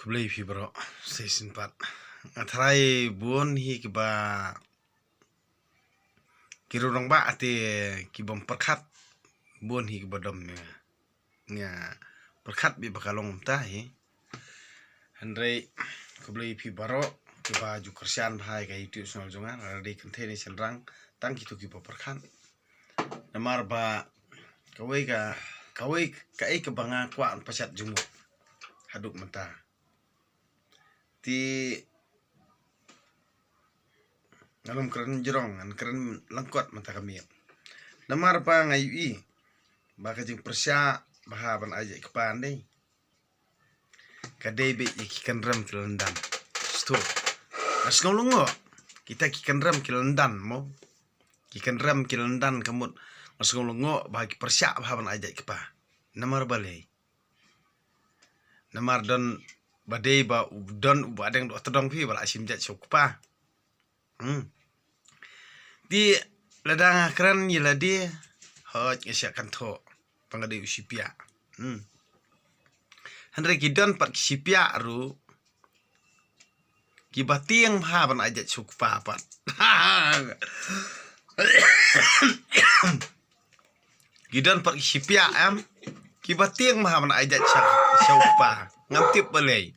Kublai fi bro season 4 atrai buon hi kiba kirurong ba ate kibom perkat buon hi kiba dom nya perkat bi bakalong ta hi handrai kublai fi baro kiba ju kersian bhai ka itu sonal jonga radi kenteni senrang tang kitu kiba perkat namar ba kawai ka ai kebanga kwa pasat jumu haduk menta ti ngalum keren jerong an keren lengkot mata kami namar pa ngayu ba kajing persya bahaban aja kepan deh kadai be ikan ram kilandan stop as ngolongo kita ikan ram kilandan mo ikan ram kilandan kamut as ngolongo bagi persya bahaban aja kepa namar balai namar don badai ba don badeng do tedong pi bala asim jat sokpa di ladang keren yela di hot isya kanto pangade usipia handre kidon pat kisipia ru kibatiang bhaban ajat sokpa pat kidon pat kisipia kibatiang bhaban ajat sokpa ngantip balai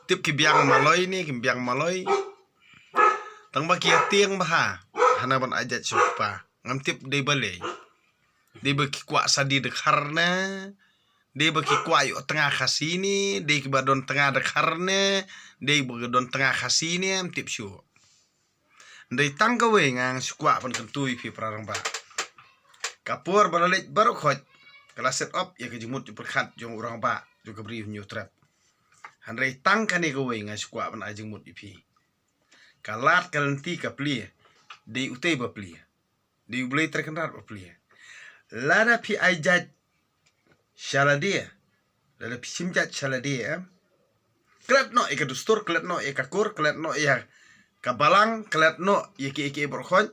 tip kibiang maloi ni kibiang maloi tang ba kia tiang baha hanaban ajat sokpa ngantip de balai de ba kikwa sadi dekharna de ba kikwa yu tengah khasini de kibadon tengah dekharne de ba don tengah khasini tip syu ndai tang ka we ngang sukwa pan kentui fi prarang ba kapur balalit baru khot kala set up ya kejumut perkhat jong orang ba juga beri new trap handrai tang kane go we ngai sukwa ban ajeng mut ipi kalat kalenti ka pli de utei ba pli de ublei terkenal ba pli lada pi ajat shaladia lada pi simjat shaladia klat no eka dustur klat no eka kur klat no ya kabalang klat no iki berkhot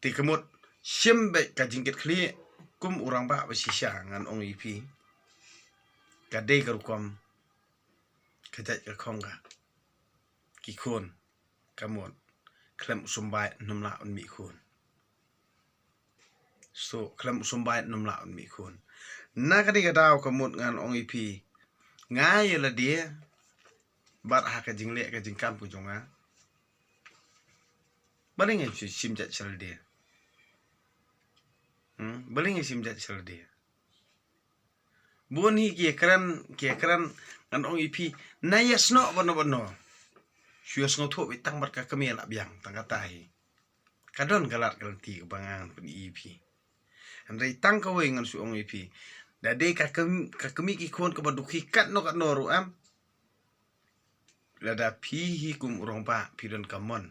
ti kemut simbe ka jingkit kli kum urang ba basisya ngan ong ipi kadai karukom kajat ka khongga kikun kamot klem sumbai numla on mi khun so klem sumbai numla on mi khun na kadi ka daw kamot ngan ong ipi ngai la dia bat ha ka jingle ka jingkam ku jonga baling ngai simjat sal dia baling simjat sal dia boni ki keren an ong ipi na yasno bono syus ngotho bitang barka kami la biang tangkatai kadon galat kalti bangang pen ipi andai tang ka we ngan su ong ipi dade ka kami ki kon ka baduki kat no ru am lada pi hi kum urong pa pidon kamon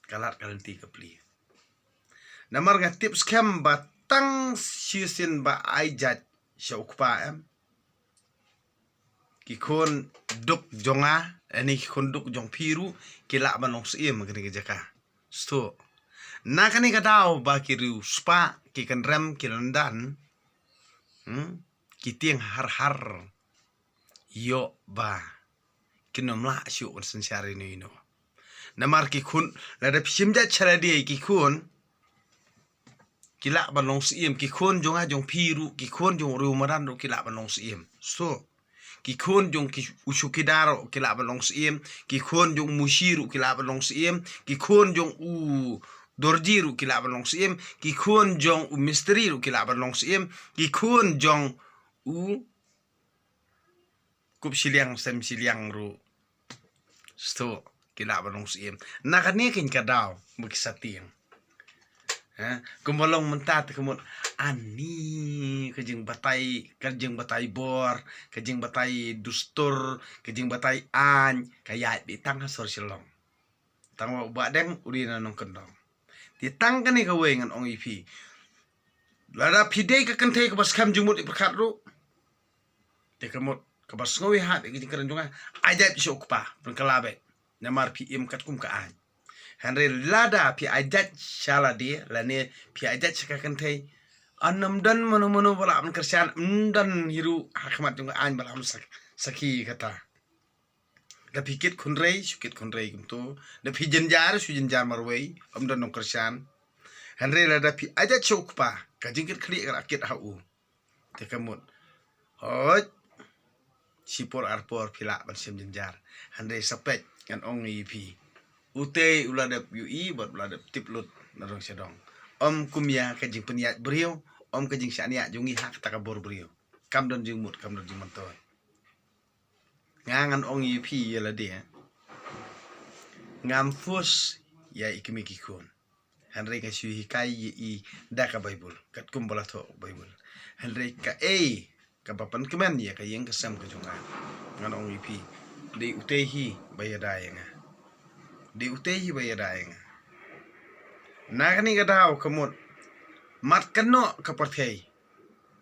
galat kalti ka pli namar nga tips kem batang syusin ba aijat syukpa kikon duk jonga ani kikon duk jong piru kila banong siem gani jaka sto na kani kadao ba kiru spa kikan rem kilandan kitiang har yo ba kinomla syu on sensari no ino namar kikun lada pisimjat chara dia kikun kila banong siem kikon jonga jong piru kikon jong rumaran do kila banong siem so kikon jong usukidaro kila banong siem kikon jong mushiru kila banong siem kikon jong dorjiru kila banong siem kikon jong mistriru kila banong siem kikon jong kup siliang sem siliang ru sto kila banong siem nakani kin kadaw magsating kumolong mentat kemut ani kejing batai bor kejing batai dustur kejing batai an kayak ditang hasor silong tang badeng udina nong kendong ditang kani ka wengan ong ipi lada pidei ka kentei ka baskam jumut iperkat ru te kemut ka bas ngowi hat kejing keren jonga ajab syukpa pengkalabe namar pi im kat kum ka an Henry lada pi ajat shala dia lane pi ajat sakakantai Anam dan mano bala am kersian dan hiru hakmat jung an bala am saki kata. Da pikit kunrei sukit kunrei kumtu. Da pi jenjar su jenjar marwei am dan nong kersian. Henry la da pi aja chok pa ka jingkit kli rakit hau. Te kamut. Hoj sipor arpor pila ban sim jenjar. Henry sapek ngan ong pi. Ute uladap UI buat uladap tiplut narong sedong. Om kumya ka jing peniat beriu. Om ka jing syania jungi hak takabor beriu. Kam don jing mut kam don jing mantoy. Ngangan ong pi yala dia. Ngam fus ya ikimi kikun. Henry ka syu hikai i daka Bible. Kat kumbala to Bible. Henry ka ka papan kemen ya ka yeng kesam ka junga. Ngan ong pi. Di utehi bayadaya nga. Di utehi bayadaya nga. Nakani ka daw kamut. Mat kano ka partay.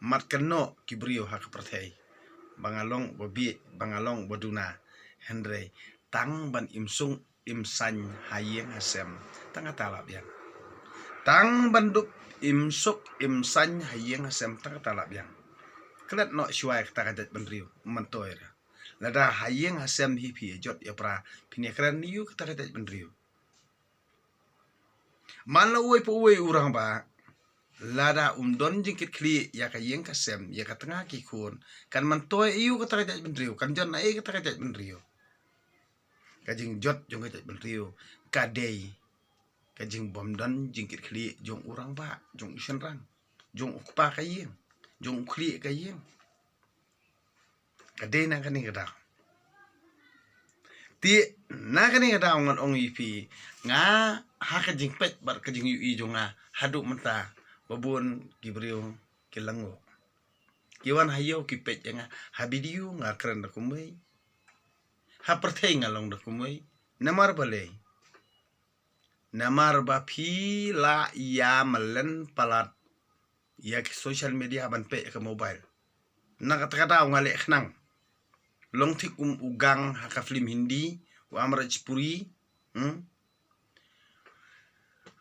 Mat kano kibriyo ha ka partay. Bangalong babi, bangalong baduna. Henry tang ban imsung imsan hayeng hasem. Tang atalap yang. Tang banduk imsuk imsan hayeng hasem tang atalap yang. Kelat no syuai kata kajat bandriyo. Mantoy ra. Lada hayeng hasem hipi jot ya pra. Pinekran niyu kata kajat bandriyo. Mana uwe po uwe urang ba. Lada don jingkit kli ya ka yeng kasem ya ka tengah kikun. Kan mantoy iyu kata kajat bandriyo. Kan jon na kata kajat bandriyo. Kajing jot jong kajat bandriyo. Kadei. Kajing bomdon jingkit kli jong urang ba. Jong isen rang. Jong ukpa ka yeng. Jong kli ka yeng. Kadei na kani kadaw. Ti na kani kadaw ngan ong ipi. Nga haka jing pet bar kajing yu jong nga haduk menta babun gibriyo kilango. Kiwan hayo kipet nga habidiyo nga keren da kumay. Ha pertay nga long da kumay. Namar balay. Namar ba pila iya malen palat. Ya ke social media ban pe ke mobile. Nakatakataw nga lek nang. Long tik ugang haka film Hindi. Wa amraj puri.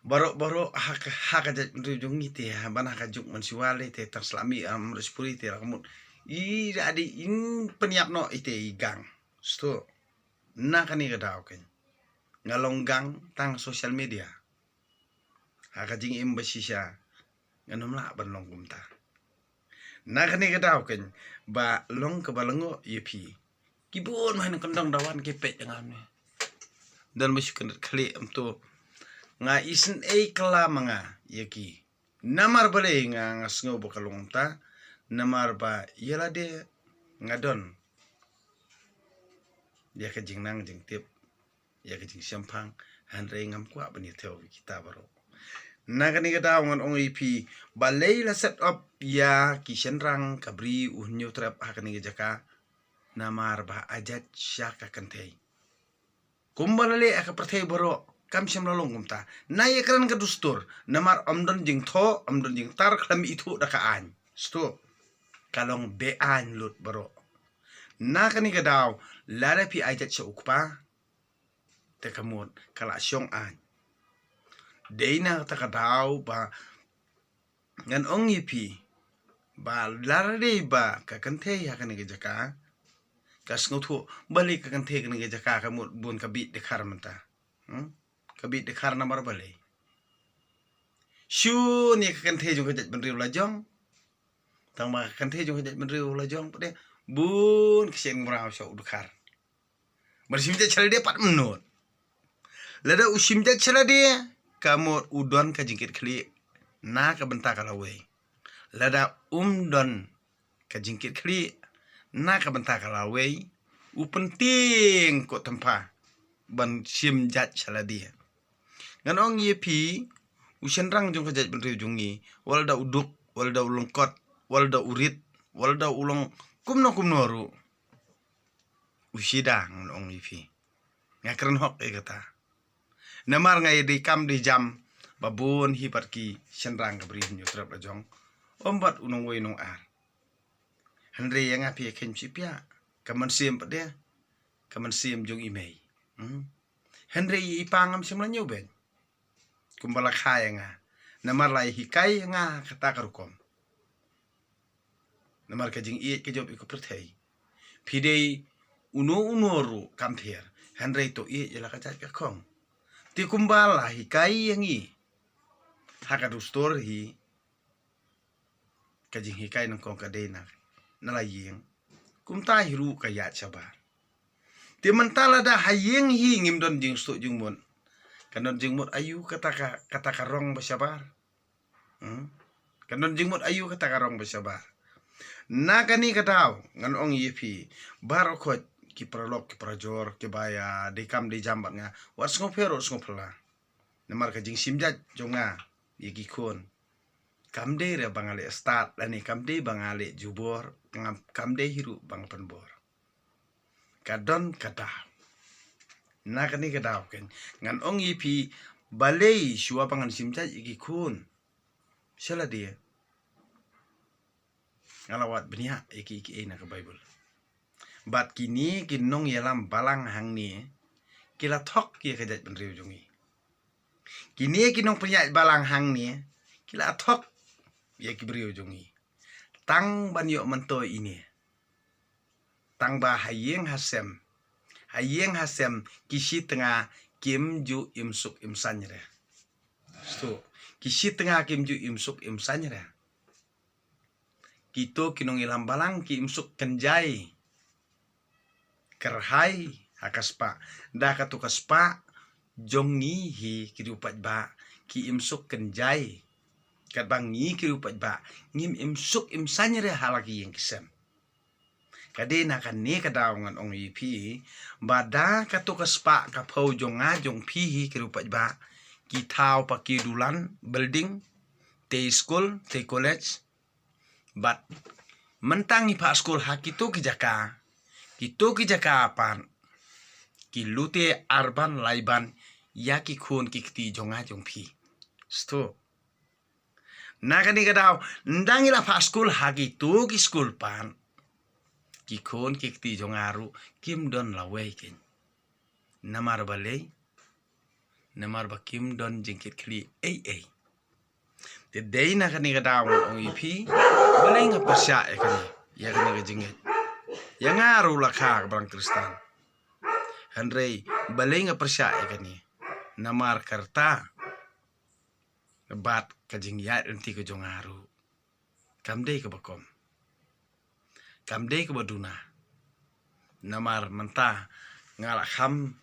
Barok haka jat jung ite ban haka juk mansiwale te terslami amraj puri te rakamut. I adi in peniap no ite igang. Sto. Nakani kadaw ken. Ngalong gang tang social media. Haka jing embassy siya. Nganom la ban long kumta. Nakani kadaw ken ba long kebalango yepi. Kibun main kendang dawan kepet yang ame. Dan masih kena kali amto nga isen kala mga yaki. Namar bale nga ngasngo bakalong ta. Namar ba yala de ngadon. Ya ka jing nang jing tip. Ya ka jing syampang. Handre ngam kwa bani teo kita baro. Nakani kadaw ngan ong ipi balay la set up ya kisenrang kabri unyo trap hakani jaka. Namar ba ajat syaka kantay. Kumbalale aka pertay baro. Kam siyam lalong kumta. Naya keren kedustur. Namar omdon jing to. Omdon jing tar klami itu dakaan. Sto. Kalong bean lut baro. Nakani kadaw. Lada pi ajat siya ukpa. Tekamut. Kala siyong an. Day na takadaw ba. Ngan ong ipi. Ba lara day ba. Kakantay hakani kajaka. Kas ngutu. Balik kakantay kani kajaka. Kamut bun kabit dekar menta. Kabit dekar namar balay. Syu ni kakantay jong kajat benriw lajong. Tang mga kakantay jong kajat benriw lajong. Pade bun kisiyang muraw siya udukar. Bersimjat chala dia 4 menit. Lada usimjat chala dia. Kamu udon kajingkit kli. Na kabenta kalaway. Lada don kajingkit kli. Na kabenta kalaway. Upenting ko tempa. Ban simjat chala dia. Nganong yepi. Usenrang jong kajat benriw jongi. Walda uduk. Walda ulungkot. Walda urit. Walda ulong kumno ru. Usidang nganong yepi. Ngakren hok kata. Namar ngay di kam di jam. Babun hipat ki senrang kabri hinyo trap lajong. Ombat unong way nong ar. Henry yang api ken cipya. Kaman sim pa dia. Kaman sim jong imay. Henry ipangam simlan nyo ben. Kumbala kaya nga. Namar lai hikai nga kata karukom. namar ka jing iet ka job iku perthei pidei uno kampher Henry to iet jela ka ka kong ti kumbala hi kai yang i hakadu store hi ka jing hi kai nang kong ka dena nala yeng kumta hiru ka ya chabar ti mentala da hayeng hi ngim don jing sto jing mon kanon jing mot ayu kata ka rong basabar kanon jing mot ayu kata ka rong basabar nakani kataw ngan ong yipi barokot ki prolog ki prajor ki baya de kam de jambat nga was ngopero ngopla namar ka jing simjat jonga yiki kon kamde re bangale start lani kamde bangale jubor kamde hiru bang penbor kadon kata nakani kataw ken ngan ong yipi balei shua pangan simjat yiki kon sala dia ngalawat benia iki na ke Bible. Bat kini kinong yalam balang hang ni kila thok kia kajat penriu jungi. Kini kinong penyat balang hang ni kila thok ya kibriu jungi. Tang ban yok mento ini. Tang ba hayeng hasem. Hayeng hasem kisi tengah kim ju imsuk imsanyre. So, kisi tengah kim ju imsuk imsanyre. Kito kinong ilam balang ki imsuk kenjai kerhai hakaspa da katukaspa jongi hi kirupat ba ki imsuk kenjai kadbang ni kirupat ba ngim imsuk imsanyre halaki yang kisem kadena kan ni kadawngan ong ipi bada katukaspa kapau jonga jong pihi kirupat ba ki tau pakidulan building te school te college but mentang ipa school ha kito ki jaka pan ki lute arban laiban ya ki khon ki kti jonga jong phi sto nagani gadaw ndangi la pa school ha ki school pan ki khon ki kti jongaru kim don la wei ken namar balei namar ba kim don jingkit kli ei te dei na kani gadaw ong ipi baleng pasya kani ya kani gajingit ya ngaru la kha bang Kristan Henry baleng pasya kani namar karta bat kajing ya enti ko jongaru kamde ke bakom kamde ke baduna namar menta ngala kham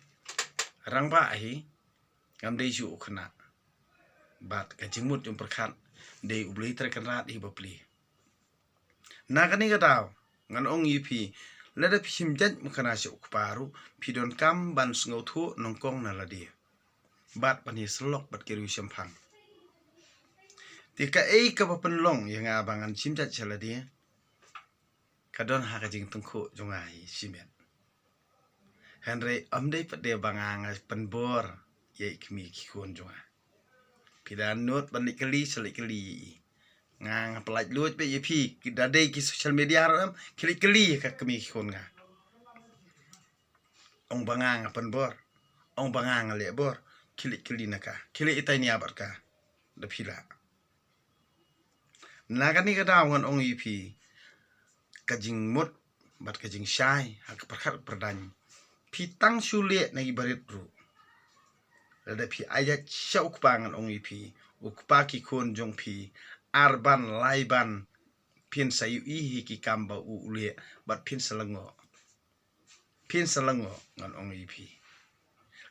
rang ba hi kamde ju khna bat kajimut yung perkat de ubli terkenat i bapli nakani gataw ngan ong yipi lada pisimjat mukana si ukparu pidon kam ban sngautu nongkong naladi bat pani selok bat kiru sempang tika ka papenlong yang abangan simjat saladi kadon hakajing tengku jongai simet Henry amdei pade bangang penbor ye kimi kikon jonga pidanut banik keli selik keli ngang pelaj lut be yepi kidade ki social media ram keli ka kemi kon nga ong bangang penbor ong bangang le bor keli naka keli itai ni abar ka da pila nagani ka dawngan ong yepi kajing mut bat kajing syai hak perkar perdan pitang sulit nagi barit ru ada pi ayat syauk pangan ong ipi ukpaki kon jong pi arban laiban pin sayu ihi ki kamba ule bat pin salango ngan ong ipi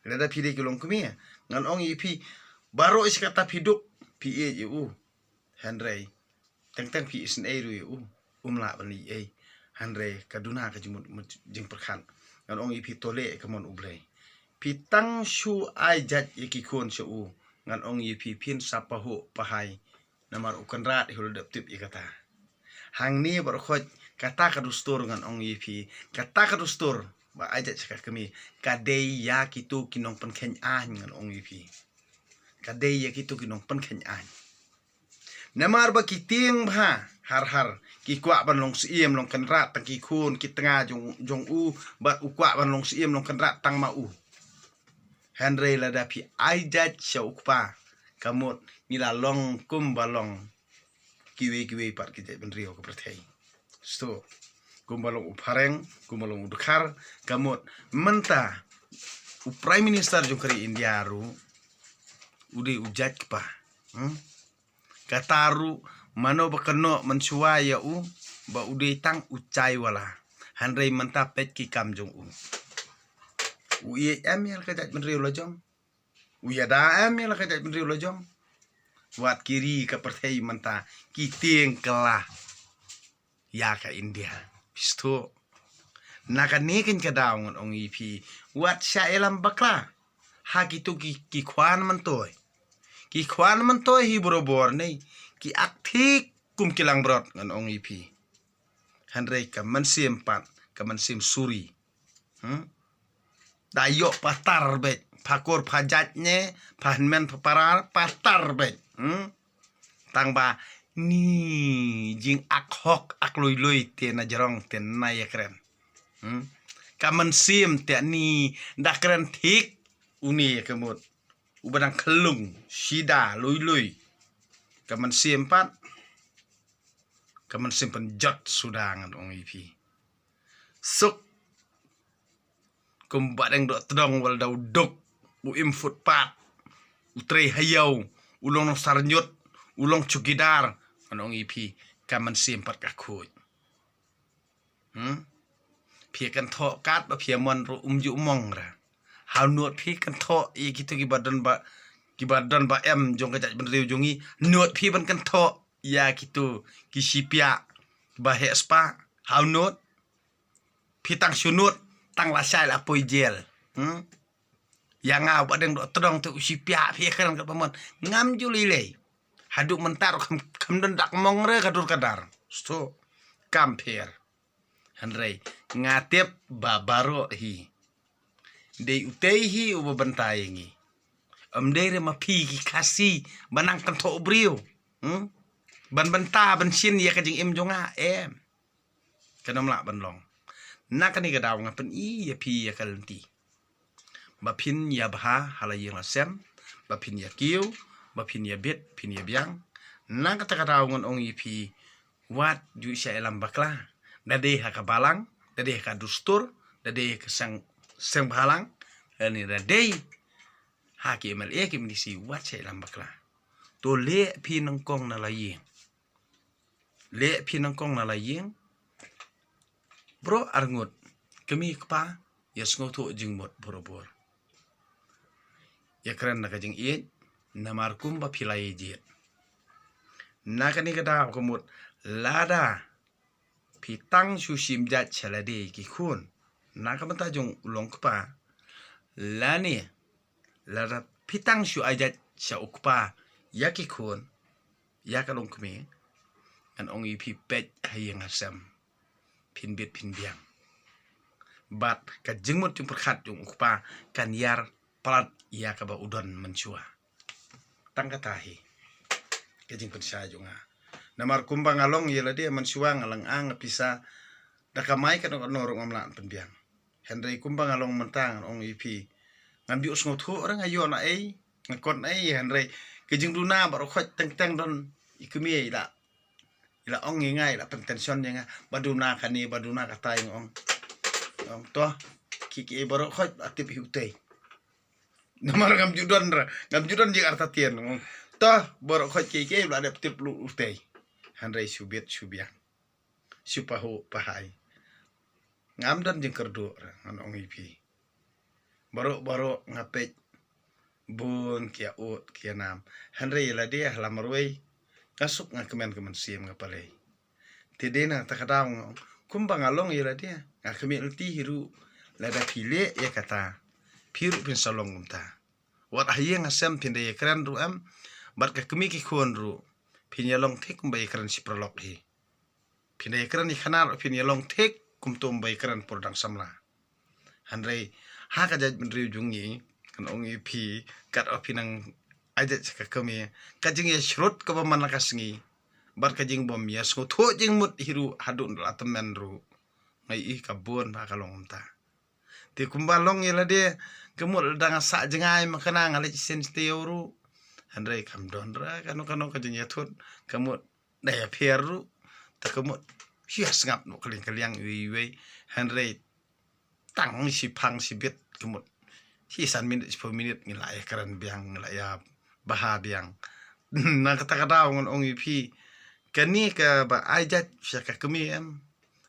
ada pi de kilong kumi ngan ong ipi baro is kata piduk pi e u Henry teng pi isn e ru umla bani e Henry kaduna ka jimut jing perkan ngan ong ipi tole kamon ublei pitang shu ajat yiki kon shu ngan ong yipi pin sapahu pahai namar ukanrat huludap tip ikata hang ni barkhot kata kadustur ngan ong yipi kata kadustur ba ajat sakak kami kadei ya kitu kinong penkhen an ngan ong yipi kadei ya kitu kinong penkhen an namar ba kiting bha har ki kwa ban long siem long kanrat tang ki khun ki tanga jong u bat ukwa ban long siem long kanrat tang ma u Henry ladapi ajat syaukpa kamut nila long kum balong kiwe pat kita benrio ke pertai sto gumbalong upareng gumbalong udukar kamut menta u prime minister jongkari India ru ude ujat pa kataru mano bakano mensua ya ba ude tang ucai wala handrai menta pet ki kam jong u ye am yal kajat menriu lojong u ya da am yal kajat menriu lojong wat kiri ka perthai menta ki tieng kelah ya ka India pisto nakanikin ka dawngon ong ipi wat sya elam bakla ha kitu ki kwan mantoy hi borobor nei ki akthik kum kilang brot ngan ong ipi handrei ka mansim pat ka mansim suri dayo patar bet pakor pajatnya pahmen paparar patar bet tangba ni jing akhok akloi te na jarong te na ya keren kaman sim te ni da keren thik uni kemut ubadang kelung sida lui kaman sim pat kaman sim penjot sudangan ong ipi suk kumbadeng dok tedong wal dau dok u imfut pat utre hayau ulong sarnyut ulong cukidar anong ipi kaman sim pat ka khoi phi kan tho kat ba phi mon ru umju mong ra hau nuot phi kan tho i kitu ki badan ba em jong ka jat benriu jongi nuot phi ban kan tho ya kitu ki sipia ba he spa hau nuot phi tang sunut tang lasai la poi jel yang ngau badeng dok tedong tu sipia phi kan ka pamon ngam julile haduk mentar kam dak mong re kadur kadar sto kamper handrei ngatep babaro hi dei utei hi uba bentai ngi amdere ma phi ki kasi banang kan tho brio ban benta ban sin ya kajing em jonga em kanom la ban long nakani ka daw ngapen i ya phi ya kalenti bapin ya bha halayeng lasem bapin ya kiu bapin ya bet pin ya biang na kata daw ngon ong ipi wat ju sya elam bakla dade ha ka balang dade ka dustur dade ka sang balang ani dade ha ki mal e ki misi wat sya elam bakla to le pi nang kong na layeng bro arngut kemi kpa ya sngoto jingmot borobor ya keren na kajing iet namar kumba pilai jet nakani kada kumut lada pitang susim jat chalade ki khun nakamata jong ulong kpa lani lada pitang su ajat sa ukpa yaki khun yakalong kmi an ong ipi pet hayeng asam pin biang bat ka jingmut jung perkhat jung ukpa kan yar palat ya ka ba udon mensua tang katahi kajing pensya junga namar kumbang along yela dia mensua ngalang ang pisa dakamai kan norong amlan penbiang Henry kumbang along mentang ong ipi ngambi usngot ho orang ayo na ngakon Henry kajing duna baro khot teng don ikumi ila ong ngai la pentension nya baduna kani baduna katai ong to kiki baro khot atip hiutei namar ngam judan jing arta tien to baro khot kiki la adap tip lu utei Henry subiang supahu pahai ngam dan jing kerdo an ong ipi baro ngapet bun kia ut kia nam Henry la dia lamarwei kasuk ngakemen sim ngapalei tidena takadang kumbang along yela dia ngakemel ti hiru lada pile ya kata piru pin salong unta wat hayeng asam tinde ya kran ru am bat ka kemi ki khon ru pin yalong thik kumbai kran si prolok hi pin ya kran ni khanar pin yalong thik kumtum bai kran pordang samla Henry ha ka jaj benriu jungi kan ongi pi kat opinang ajat ka kami kajing ya shrut ka man lakasngi bar kajing bom ya so tho jing mut hiru hadun latamen ru ngai I kabon ba kalong ta ti kumbalong yela de kemut dang sa jengai makana ngale sen steuru Henry kam don ra kanu kajing ya thut kemut daya pieru ta kemut hias ngap no kaliang we Henry tang si pang si bit kemut hisan minit 10 minit ngilai keren biang ngilai ya baha biang na kata ngon ong ipi kani ka ba ajat syaka kemi em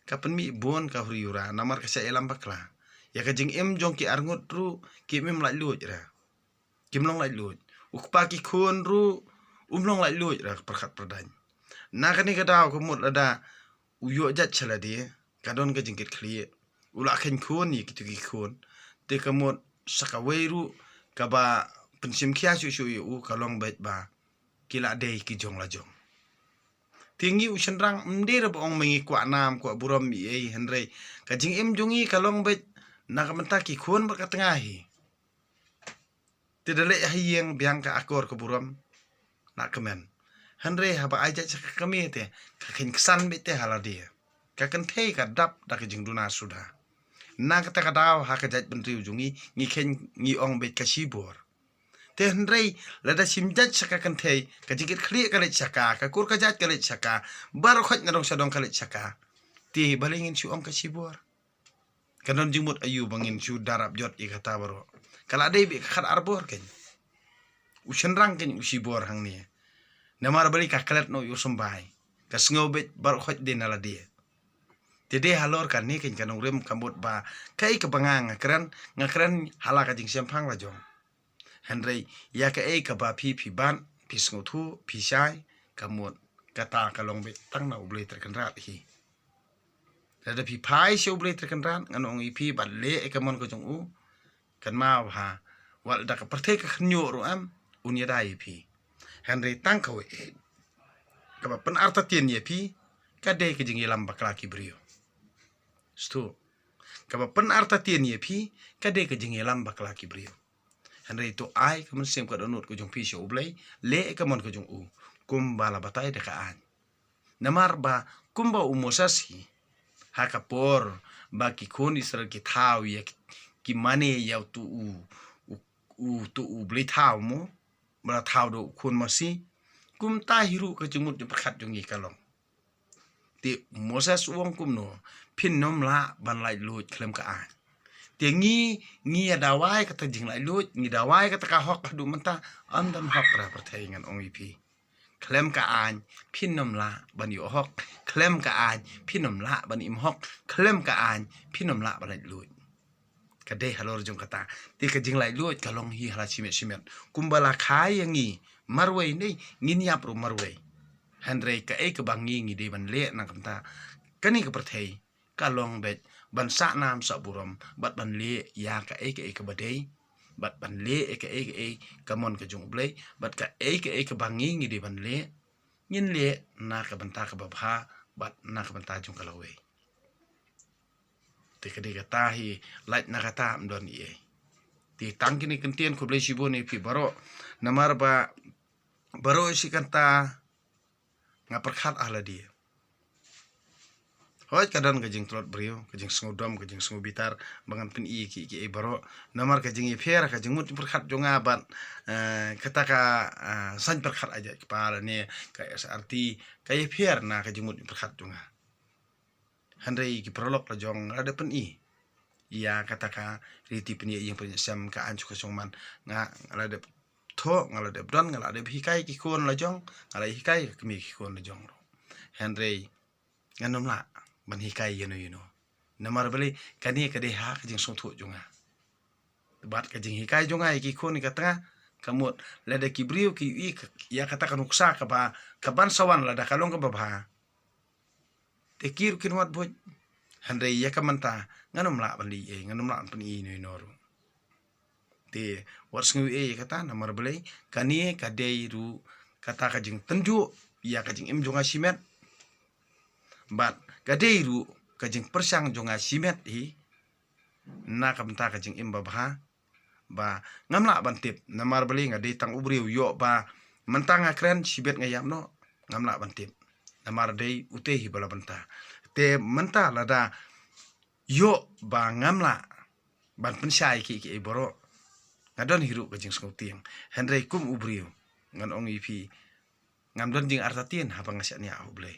kapen mi bon ka huriura namar ka sa elam bakla ya ka jing em jong ki arngut ru ki mem lai luj ra kim long lai luj ukpa ki khun ru long lai luj ra perkhat perdany na kani ka daw kemut ada uyo jat chala dia kadon ka jingkit khli ula khen khun ni kitu ki khun te kemut saka weiru ka ba pensim khia su yu kalong bet ba kila dei ki jong la jong tinggi usenrang mdir bong mengi kwa nam kwa buram mi Henry ka jing em jongi kalong bet na ka menta ki khun ber ka tengahi tidale hiyeng biang ka akor ka buram na kemen Henry haba aja cak kami te ka kin kesan bete haladia ka kan thei ka dap da ka jing duna sudah na kata ka daw ha ka jat bentri ujungi ngi ken ngi ong bet ka sibor te Henry lada simjat saka kan thei ka jingit khli ka le chaka ka kur ka jat ka le chaka bar khot ngadong sadong ka le chaka ti balingin su ong ka sibor kanon jingmut ayu bangin su darap jot i kata baro kala dei bi khat arbor ken usenrang ken usibor hang ni namar bali ka kalet no yusumbai ka sngobe bar khot din ala dia tede halor kan ni ken kanong rem kambut ba kai ka bangang ngakran hala ka jing sempang la jong Henry ya ka ka ba phi ban phi sngotu phi sai kamut kata kalong be tang na uble terkenrat hi ada phi phai se uble terkenrat nganong i phi ban le ka mon ko jong u kan ma ha wal da ka perthek ka nyu ro am unya dai phi Henry tang ka we ka ba pen arta tien ye phi ka de ke jing lam bakla ki brio stu ka ba pen arta tien ye phi ka de ke jing lam bakla ki brio Henry to ai kaman sem ka donut ko jong pi sho ublei le ka mon ko jong u kum bala batai de ka an namar ba kumba umosasi haka por ba ki kon Israel ki thau ye ki mane ya tu tu ublei thau mo bala thau do kon masi kum ta hiru ka jumut de khat jong i kalong ti moses wong kum no phin nom la ban lai lu klem ka an tengi ngi adawai kata jing lai lut ngi dawai kata ka hok du menta andam hok ra perthaingan ong ipi klem ka an phinom la ban yu hok klem ka an phinom la ban im hok klem ka an phinom la ban lai lut ka de halor jong kata ti ka jing lai lut ka long hi hala simet kumbala khai yangi marwei nei ngin ya pro marwei Henry ka ka bangi ngi de ban le na kamta kani ka perthai ka long bet ban sa nam sa buram bat ban le ya ka ka badai bat ban le ka ka mon ka jung blai bat ka ka bangi ngi di ban le ngin le na ka banta ka babha bat na ka banta jung kalawe te ka de ka tahi lait na ka ta mdon ie ti tangkini kentien ko blai sibone pi baro namar ba baro si kanta ngaperkhat ahla dia hoi kadang kajing trot brio kajing sngodom kajing snobitar bangan pen i ki baro namar kajing i fer kajing mut perkhat jonga ban kata ka san perkhat aja kepala ni ka SRT kay fer na kajing mut perkhat jonga Henry ki prolog la jong ada pen i ya kata ka riti pen i yang pen sam ka an ka songman nga ada tho ngala de bron ngala de hikai ki kon la jong ngala hikai kemi ki kon la jong Henry nganom la ban hikai yeno namar beli kani ka de ha ka jing song thu jonga bat ka jing hikai jonga ki khoni ka tanga kamut la de kibriu ki i ya kata kan uksa ka ba ka ban sawan la da kalong ka babha te kir kinwat boj Henry ya ka manta nganom la ban li nganom la pan i noru te wars ngi kata namar beli kani ka de ru kata ka jing tenju ya ka jing im jonga simet bat kadeiru kajing persang jonga simet hi na kamta kajing imba bha ba ngamla bantip namar beli nga de tang ubriu yo ba mentang akren sibet ngayam no ngamla bantip namar dei utehi bala banta te menta lada yo ba ngamla ban pensai ki boro ngadon hiru kajing sngutiang Henry kum ubriu ngan ong ipi ngamdon jing artatin haba ngasya ni ahublei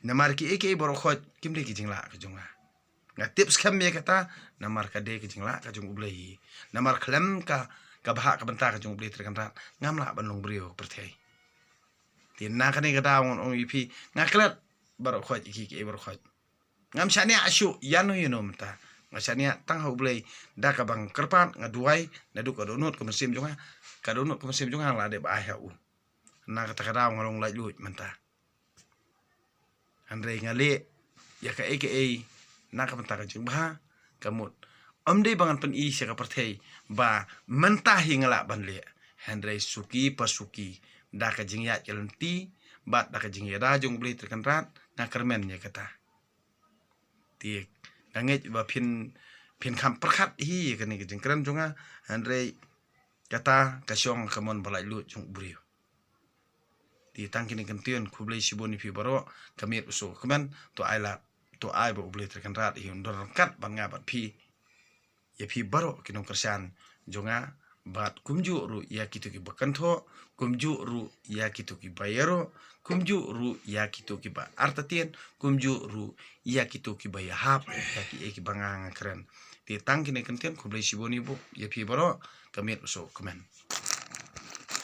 namar ki eke boro khoj kim de ki jingla ka junga nga tips kam me kata namar ka de ki jingla ka jung ublei namar khlem ka bah ka banta ka jung ublei terkan rat ngamla ban long brio perthei tin na kane kata on ipi ngaklat boro khoj ki boro khoj ngam shania asu yano mta ngashania tang hau blei da ka bang kerpat ngaduai na du ka donut ka mesim junga ka donut ka mesim junga la de ba hau na kata kada ngalong lai lut menta andre ngale ya ka eke na ka menta ka jung ba kamut dei bangan pen i se ka perthei ba menta hingala ban le andre suki pasuki da ka jingya jelenti bat da ka jingya da jung blei terkan rat na kermen ya kata ti nganget ba pin kam perkhat hi kan ni jing kran junga andre kata kasyong kamon balai lu jung brio ti tangkini kention kublai siboni pi baro kami usu kemen to ai bo blai terkan rat hi undor kat ban nga bat pi ya pi baro kinong kersan jonga bat kumju ru ya kitu ki bakantho kumju ru ya kitu ki bayaro kumju ru ya kitu ki ba artatien kumju ru ya kitu ki bayahap ya ki bangang keren ti tangkini kention kublai siboni bo ya pi baro kami usu kemen